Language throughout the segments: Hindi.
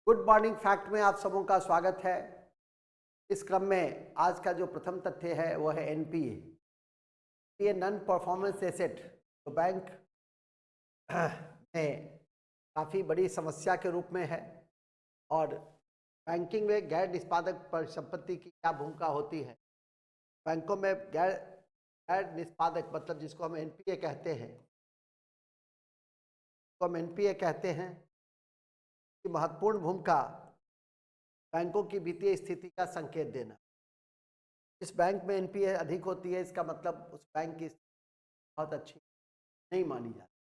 गुड मॉर्निंग फैक्ट में आप सबों का स्वागत है। इस क्रम में आज का जो प्रथम तथ्य है वो है एनपीए। ये नॉन परफॉर्मेंस एसेट तो बैंक में काफ़ी बड़ी समस्या के रूप में है। और बैंकिंग में गैर निष्पादक परिसंपत्ति की क्या भूमिका होती है। बैंकों में गैर गैर निष्पादक मतलब जिसको हम एनपीए कहते हैं कि महत्वपूर्ण भूमिका बैंकों की वित्तीय स्थिति का संकेत देना। इस बैंक में एनपीए अधिक होती है, इसका मतलब उस बैंक की स्थिति बहुत अच्छी नहीं मानी जाती।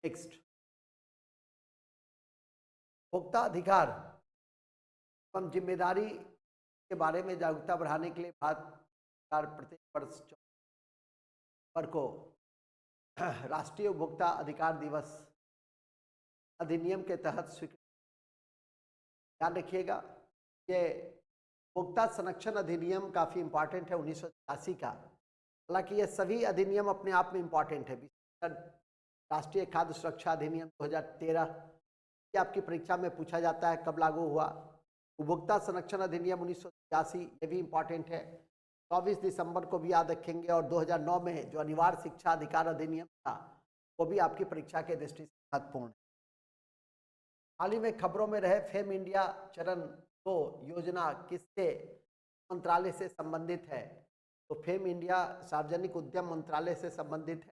नेक्स्ट, उपभोक्ता अधिकार एवं जिम्मेदारी के बारे में जागरूकता बढ़ाने के लिए भारत सरकार प्रत्येक वर्ष 4 को राष्ट्रीय उपभोक्ता अधिकार दिवस अधिनियम के तहत स्वीकृत। ध्यान रखिएगा, ये उपभोक्ता संरक्षण अधिनियम काफ़ी इम्पॉर्टेंट है 1986 का। हालांकि ये सभी अधिनियम अपने आप में इम्पॉर्टेंट है। राष्ट्रीय खाद्य सुरक्षा अधिनियम 2013 ये आपकी परीक्षा में पूछा जाता है कब लागू हुआ। उपभोक्ता संरक्षण अधिनियम 1986 ये भी इम्पॉर्टेंट है, 24 दिसंबर को भी याद रखेंगे। और 2009 में जो अनिवार्य शिक्षा अधिकार अधिनियम था वो भी आपकी परीक्षा के दृष्टि से महत्वपूर्ण है। हाल ही में खबरों में रहे फेम इंडिया चरण 2 योजना किससे मंत्रालय से संबंधित है। तो फेम इंडिया सार्वजनिक उद्यम मंत्रालय से संबंधित है,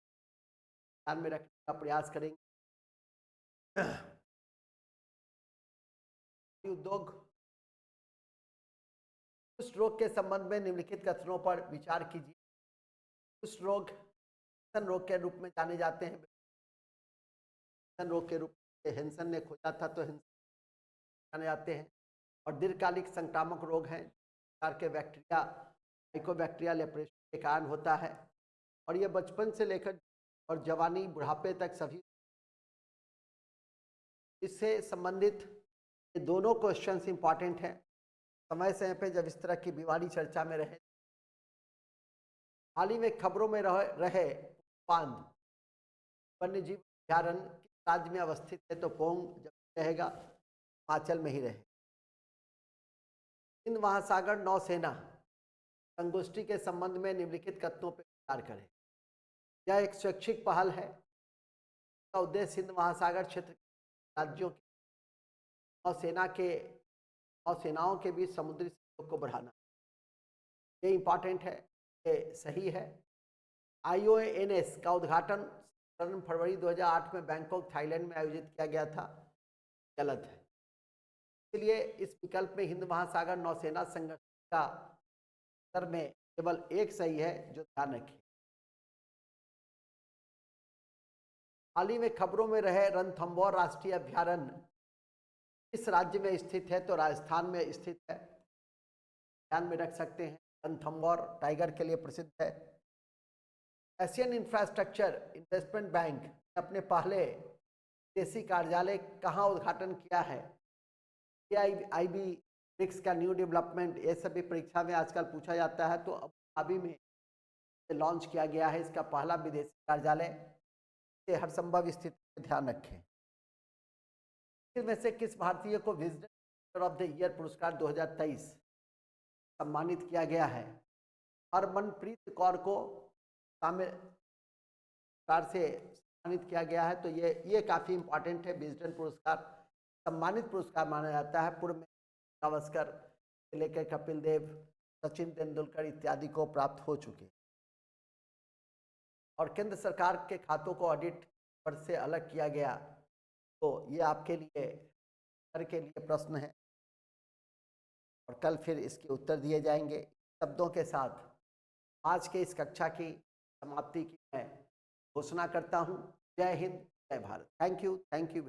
ध्यान में रखने का प्रयास करेंगे। उद्योग कुष्ठ रोग के संबंध में निम्नलिखित कथनों पर विचार कीजिए। कुष्ठ रोग रोग के रूप में जाने जाते हैं। रोग के रूप में हेंसन ने खोजा था तो जाने जाते हैं। और दीर्घकालिक संक्रामक रोग हैं प्रकार के बैक्टीरिया माइकोबैक्टीरियल लेप्रेशन के कारण होता है। और ये बचपन से लेकर और जवानी बुढ़ापे तक सभी इससे संबंधित ये दोनों क्वेश्चंस इंपॉर्टेंट हैं। समय समय पे जब इस तरह की बीमारी चर्चा में रहे। हाल ही में खबरों में रहे पांद वन्यजीव अभ्यारण्य किस राज्य में अवस्थित है। तो पोंग जब रहेगा हिमाचल में ही रहे। हिंद महासागर नौसेना संगोष्ठी के संबंध में निम्नलिखित कथनों पर विचार करें। यह एक स्वैच्छिक पहल है। इसका उद्देश्य हिंद महासागर क्षेत्र के राज्यों की नौसेनाओं के बीच समुद्री सहयोग को बढ़ाना। ये इंपॉर्टेंट है, ये सही है। IONS का उद्घाटन 7 फरवरी 2008 में बैंकॉक थाईलैंड में आयोजित किया गया था, गलत है। इसलिए इस विकल्प में हिंद महासागर नौसेना संगठन का उत्तर में केवल एक सही है, जो ध्यान रखें। हाल ही में खबरों में रहे रणथंभौर राष्ट्रीय अभ्यारण्य इस राज्य में स्थित है। तो राजस्थान में स्थित है, ध्यान में रख सकते हैं। रणथंभौर टाइगर के लिए प्रसिद्ध है। एशियन इंफ्रास्ट्रक्चर इन्वेस्टमेंट बैंक ने अपने पहले विदेशी कार्यालय कहाँ उद्घाटन किया है। IB ब्रिक्स का न्यू डेवलपमेंट, ये सभी परीक्षा में आजकल पूछा जाता है। तो अबू धाबी में लॉन्च किया गया है इसका पहला विदेशी कार्यालय। हर संभव स्थिति ध्यान रखें। इनमें से किस भारतीय को विजडम ऑफ द ईयर पुरस्कार 2023 सम्मानित किया गया है। हरमनप्रीत कौर को पुरस्कार से सम्मानित किया गया है। तो ये काफ़ी इंपॉर्टेंट है। विजडम पुरस्कार सम्मानित पुरस्कार माना जाता है। पूर्व में गावस्कर से लेकर कपिल देव, सचिन तेंदुलकर इत्यादि को प्राप्त हो चुके। और केंद्र सरकार के खातों को ऑडिट पर से अलग किया गया। तो ये आपके लिए प्रश्न है और कल फिर इसके उत्तर दिए जाएंगे। शब्दों के साथ आज के इस कक्षा की समाप्ति की मैं घोषणा करता हूँ। जय हिंद, जय भारत। Thank you.